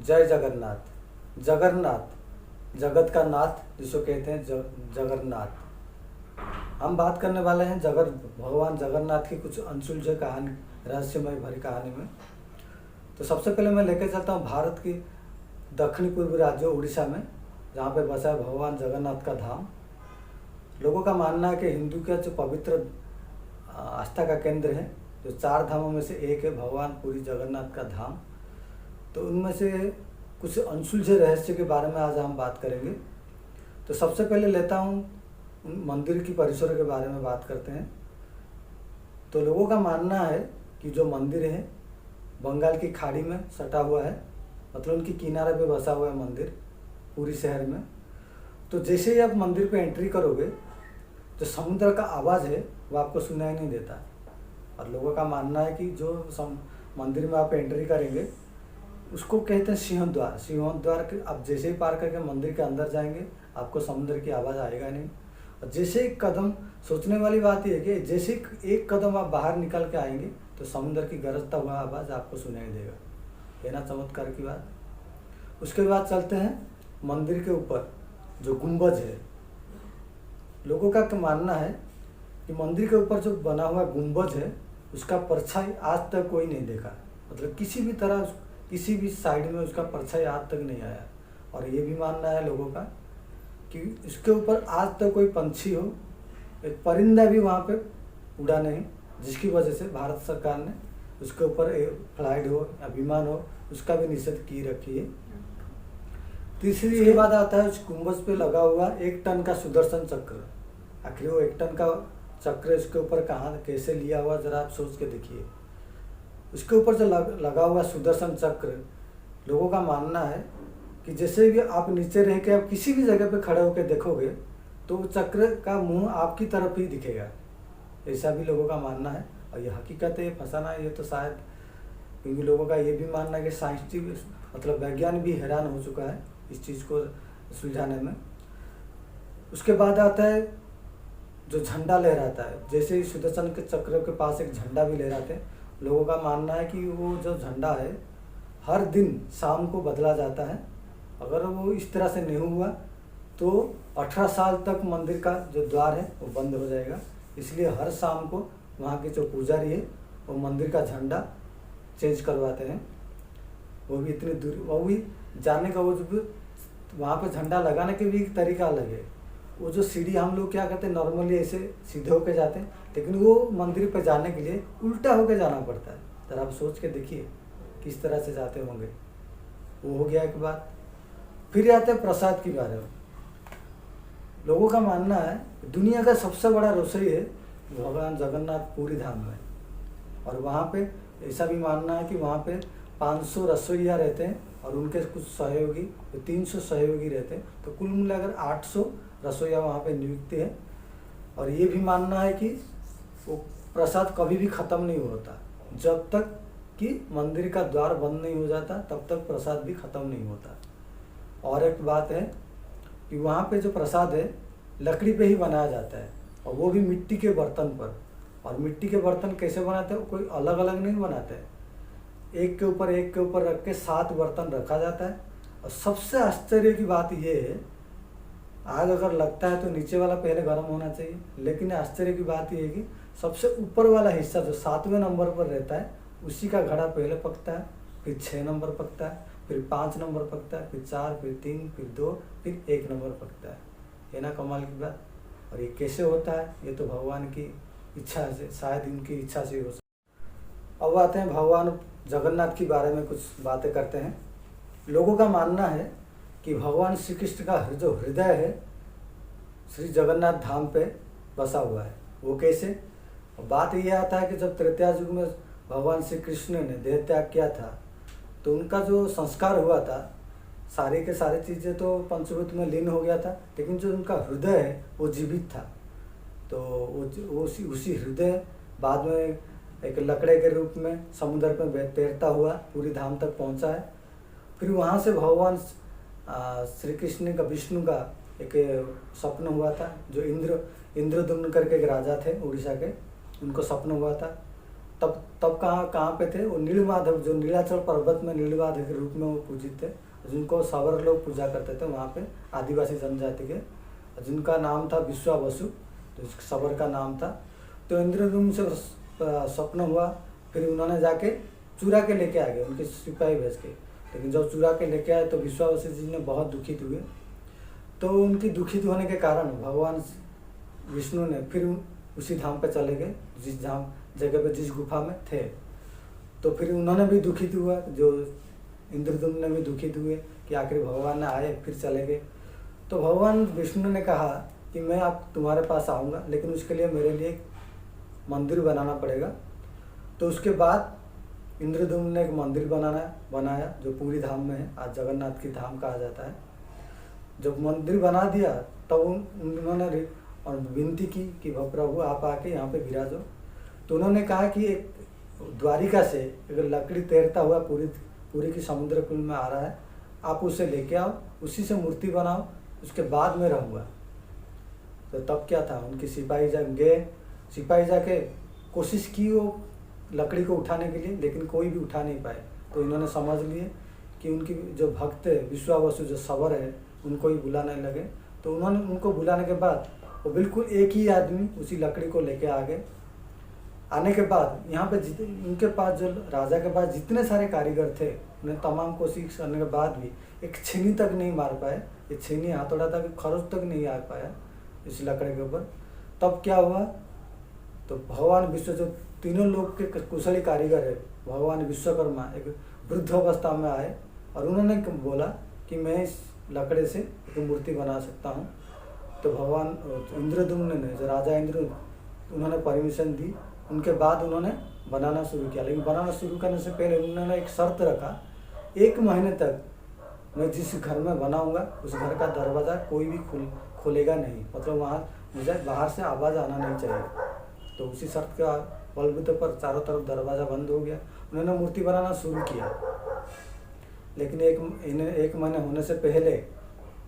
जय जगन्नाथ। जगन्नाथ जगत का नाथ जिसको कहते हैं जगन्नाथ। हम बात करने वाले हैं भगवान जगन्नाथ की कुछ अनसुलझे कहानी, रहस्यमय भरी कहानी में। तो सबसे पहले मैं लेकर चलता हूँ भारत की दक्षिणी पूर्वी राज्य उड़ीसा में, जहाँ पे बसा है भगवान जगन्नाथ का धाम। लोगों का मानना है कि हिंदू का जो पवित्र आस्था का केंद्र है, जो 4 धामों में से एक है भगवान पूरी जगन्नाथ का धाम। तो उनमें से कुछ अनसुलझे रहस्य के बारे में आज हम बात करेंगे। तो सबसे पहले लेता हूँ उन मंदिर की परिसर के बारे में बात करते हैं। तो लोगों का मानना है कि जो मंदिर है बंगाल की खाड़ी में सटा हुआ है, मतलब उनकी किनारे पे बसा हुआ है मंदिर पूरी शहर में। तो जैसे ही आप मंदिर पे एंट्री करोगे, जो समुद्र का आवाज़ है वो आपको सुनाई नहीं देता। और लोगों का मानना है कि जो मंदिर में आप एंट्री करेंगे उसको कहते हैं सिंहद्वार। सिंहद्वार के आप जैसे ही पार करके मंदिर के अंदर जाएंगे, आपको समुद्र की आवाज़ आएगा नहीं। और जैसे एक कदम, सोचने वाली बात यह है कि जैसे एक कदम आप बाहर निकल के आएंगे तो समुद्र की गरजता हुआ आवाज़ आपको सुनाई देगा। है ना चमत्कार की बात। उसके बाद चलते हैं मंदिर के ऊपर जो गुंबज है। लोगों का मानना है कि मंदिर के ऊपर जो बना हुआ गुंबज है उसका परछाई आज तक कोई नहीं देखा, मतलब किसी भी तरह किसी भी साइड में उसका परछाई आज तक नहीं आया। और ये भी मानना है लोगों का कि इसके ऊपर आज तक कोई पंछी हो, एक परिंदा भी वहाँ पे उड़ा नहीं, जिसकी वजह से भारत सरकार ने उसके ऊपर फ्लाइट हो या विमान हो उसका भी निषेध की रखी है। तीसरी ये बात आता है उस गुंबज पे लगा हुआ 1 टन का सुदर्शन चक्र। आखिर वो 1 टन का चक्र इसके ऊपर कहाँ कैसे लिया हुआ, जरा आप सोच के देखिए। उसके ऊपर जो लगा हुआ सुदर्शन चक्र, लोगों का मानना है कि जैसे भी आप नीचे रह के आप किसी भी जगह पे खड़े होकर देखोगे तो चक्र का मुंह आपकी तरफ ही दिखेगा, ऐसा भी लोगों का मानना है। और ये हकीकत है, ये फंसाना है, ये तो शायद, क्योंकि लोगों का ये भी मानना है कि साइंटिफिक मतलब वैज्ञानिक भी हैरान हो चुका है इस चीज़ को सुलझाने में। उसके बाद आता है जो झंडा लहराता है। जैसे ही सुदर्शन के चक्र के पास एक झंडा भी लहराते हैं, लोगों का मानना है कि वो जो झंडा है हर दिन शाम को बदला जाता है। अगर वो इस तरह से नहीं हुआ तो 18 साल तक मंदिर का जो द्वार है वो बंद हो जाएगा। इसलिए हर शाम को वहाँ के जो पुजारी है वो मंदिर का झंडा चेंज करवाते हैं। वो भी इतनी दूर, वो भी जाने का, वो जो वहाँ पे झंडा लगाने के भी एक तरीका अलग है। वो जो सीढ़ी हम लोग क्या करते हैं नॉर्मली ऐसे सीधे होके जाते हैं, लेकिन वो मंदिर पे जाने के लिए उल्टा होके जाना पड़ता है। जरा आप सोच के देखिए किस तरह से जाते होंगे। वो हो गया एक बात। फिर आते हैं प्रसाद के बारे में। लोगों का मानना है दुनिया का सबसे बड़ा रसोई है भगवान जगन्नाथ पूरी धाम में। और वहाँ पे ऐसा भी मानना है कि वहाँ पे 500 रसोइया रहते हैं और उनके कुछ सहयोगी, 300 सहयोगी रहते हैं। तो कुल मिलाकर 800 रसोइया वहाँ पे नियुक्त है। और ये भी मानना है कि वो प्रसाद कभी भी ख़त्म नहीं होता, जब तक कि मंदिर का द्वार बंद नहीं हो जाता तब तक प्रसाद भी ख़त्म नहीं होता। और एक बात है कि वहाँ पे जो प्रसाद है लकड़ी पे ही बनाया जाता है, और वो भी मिट्टी के बर्तन पर। और मिट्टी के बर्तन कैसे बनाते हैं, कोई अलग अलग नहीं बनाते हैं, एक के ऊपर रख के 7 बर्तन रखा जाता है। और सबसे आश्चर्य की बात ये है, आग अगर लगता है तो नीचे वाला पहले गर्म होना चाहिए, लेकिन आश्चर्य की बात ये है कि सबसे ऊपर वाला हिस्सा जो 7वें नंबर पर रहता है उसी का घड़ा पहले पकता है, फिर 6 नंबर पकता है, फिर 5 नंबर पकता है, फिर 4, फिर 3, फिर 2, फिर 1 नंबर पकता है ना कमाल की बात। और ये कैसे होता है, ये तो भगवान की इच्छा से, शायद इनकी इच्छा से हो सकता। अब आते हैं भगवान जगन्नाथ के बारे में कुछ बातें करते हैं। लोगों का मानना है कि भगवान श्री कृष्ण का जो हृदय है श्री जगन्नाथ धाम पे बसा हुआ है। वो कैसे, बात यह आता है कि जब त्रेता युग में भगवान श्री कृष्ण ने देह त्याग किया था तो उनका जो संस्कार हुआ था, सारी के सारी चीज़ें तो पंचभूत में लीन हो गया था, लेकिन जो उनका हृदय है वो जीवित था। तो वो उसी हृदय बाद में एक लकड़े के रूप में समुद्र में तैरता हुआ पूरी धाम तक पहुंचा है। फिर वहाँ से भगवान श्री कृष्ण का, विष्णु का एक स्वप्न हुआ था। जो इंद्रदुम्न करके एक राजा थे उड़ीसा के, उनको स्वप्न हुआ था। तब कहाँ कहाँ पे थे वो? नीलमाधव, जो नीलाचल पर्वत में नीलमाधव के रूप में वो पूजित थे, जिनको सवर लोग पूजा करते थे वहाँ पे, आदिवासी जनजाति के, जिनका नाम था विश्वावसु, तो सवर का नाम था। तो इंद्रद्युम्न से स्वप्न हुआ, फिर उन्होंने जाके चुरा के लेके आ गए उनके सिपाही भेज के। लेकिन जब चुरा के लेके आए तो विश्वावसु जी ने बहुत दुखित हुए। तो उनकी दुखित होने के कारण भगवान विष्णु ने फिर उसी धाम पे चले गए, जिस धाम जगह पे, जिस गुफा में थे। तो फिर उन्होंने भी दुखित हुआ, जो इंद्रद्युम्न ने भी दुखित हुए कि आखिर भगवान ने आए फिर चले गए। तो भगवान विष्णु ने कहा कि मैं अब तुम्हारे पास आऊँगा, लेकिन उसके लिए मेरे लिए एक मंदिर बनाना पड़ेगा। तो उसके बाद इंद्रद्युम्न ने एक मंदिर बनाया जो पूरी धाम में है, आज जगन्नाथ की धाम कहा जाता है। जब मंदिर बना दिया तब उन्होंने और विनती की कि प्रभु आप आके यहाँ पे विराजो। तो उन्होंने कहा कि एक द्वारिका से एक लकड़ी तैरता हुआ पूरी की समुद्र कुल में आ रहा है, आप उसे लेके आओ, उसी से मूर्ति बनाओ, उसके बाद में रहूँगा। तो तब क्या था, उनके सिपाही सिपाही जाके कोशिश की वो लकड़ी को उठाने के लिए, लेकिन कोई भी उठा नहीं पाए। तो इन्होंने समझ लिए कि उनकी जो भक्त है विश्वावसु, जो सवर है, उनको ही बुलाने लगे। तो उन्होंने उनको बुलाने के बाद वो बिल्कुल एक ही आदमी उसी लकड़ी को लेके आ गए। आने के बाद यहाँ पे उनके पास, जो राजा के पास जितने सारे कारीगर थे, उन्हें तमाम कोशिश करने के बाद भी एक छीनी तक नहीं मार पाए। ये छीनी हथौड़ा तक, खरोच तक नहीं आ पाया इस लकड़ी के ऊपर। तब क्या हुआ, तो भगवान विश्व, जो तीनों लोग के कुशली कारीगर है, भगवान विश्वकर्मा एक वृद्ध अवस्था में आए और उन्होंने बोला कि मैं इस लकड़े से एक मूर्ति बना सकता हूँ। तो भगवान इंद्रद्युम्न ने, जो राजा इंद्र, उन्होंने परमिशन दी। उनके बाद उन्होंने बनाना शुरू किया, लेकिन बनाना शुरू करने से पहले उन्होंने एक शर्त रखा, 1 महीने तक मैं जिस घर में बनाऊंगा उस घर का दरवाज़ा कोई भी खोलेगा नहीं, मतलब वहाँ मुझे बाहर से आवाज़ आना नहीं चाहिए। तो उसी शर्त के बलबूते पर चारों तरफ दरवाज़ा बंद हो गया। उन्होंने मूर्ति बनाना शुरू किया, लेकिन एक महीने होने से पहले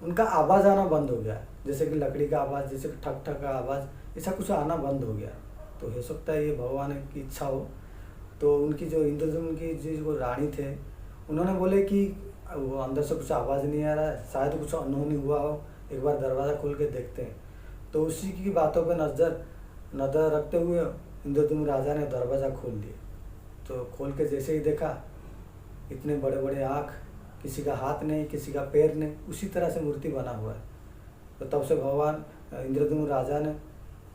उनका आवाज़ आना बंद हो गया, जैसे कि लकड़ी का आवाज़, जैसे ठक ठक का आवाज़, ऐसा कुछ आना बंद हो गया। तो हो सकता है ये भगवान की इच्छा हो। तो उनकी जो इंद्रद्युम्न की जो रानी थे, उन्होंने बोले कि वो अंदर से कुछ आवाज़ नहीं आ रहा है, शायद कुछ अनहोनी हुआ हो, एक बार दरवाज़ा खोल के देखते हैं। तो उसी की बातों पर नज़र रखते हुए इंद्रद्युम्न राजा ने दरवाज़ा खोल दिया। तो खोल के जैसे ही देखा, इतने बड़े बड़े आँख, किसी का हाथ नहीं, किसी का पैर नहीं, उसी तरह से मूर्ति बना हुआ है। तो तब से भगवान इंद्रद्युम्न राजा ने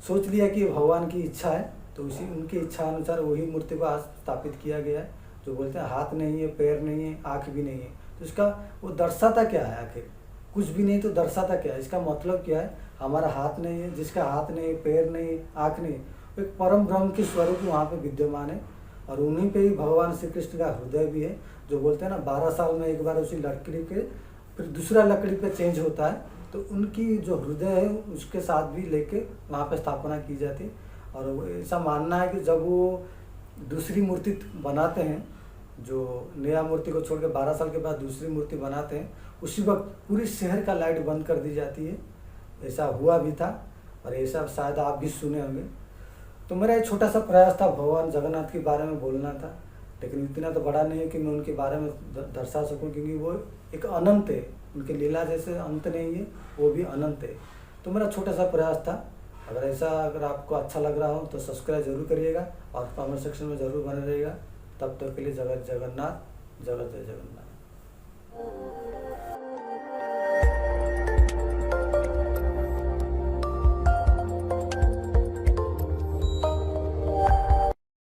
सोच लिया कि भगवान की इच्छा है, तो उसी उनकी इच्छा अनुसार वही मूर्ति को आज स्थापित किया गया है। जो बोलते हैं हाथ नहीं है, पैर नहीं है, आँख भी नहीं है, तो इसका वो दर्शाता क्या है? आखिर कुछ भी नहीं तो दर्शाता क्या है? इसका मतलब क्या है? हमारा हाथ नहीं है, जिसका हाथ नहीं, पैर नहीं, आँख नहीं, एक परम ब्रह्म के स्वरूप वहाँ पे विद्यमान है। और उन्हीं पे ही भगवान श्री कृष्ण का हृदय भी है। जो बोलते हैं ना, 12 साल में एक बार उसी लकड़ी के फिर दूसरा लकड़ी पे चेंज होता है, तो उनकी जो हृदय है उसके साथ भी लेके वहाँ पे स्थापना की जाती है। और ऐसा मानना है कि जब वो दूसरी मूर्ति बनाते हैं, जो नया मूर्ति को छोड़ के 12 साल के बाद दूसरी मूर्ति बनाते हैं, उसी वक्त पूरी शहर का लाइट बंद कर दी जाती है। ऐसा हुआ भी था और ऐसा शायद आप भी सुने होंगे। तो मेरा एक छोटा सा प्रयास था भगवान जगन्नाथ के बारे में बोलना था, लेकिन इतना तो बड़ा नहीं है कि मैं उनके बारे में दर्शा सकूं, क्योंकि वो एक अनंत है, उनके लीला जैसे अंत नहीं है, वो भी अनंत है। तो मेरा छोटा सा प्रयास था। अगर आपको अच्छा लग रहा हो तो सब्सक्राइब जरूर करिएगा और कमेंट सेक्शन में ज़रूर बने रहिएगा। तब तक के लिए जगत जगन्नाथ, जगत जय जगन्नाथ।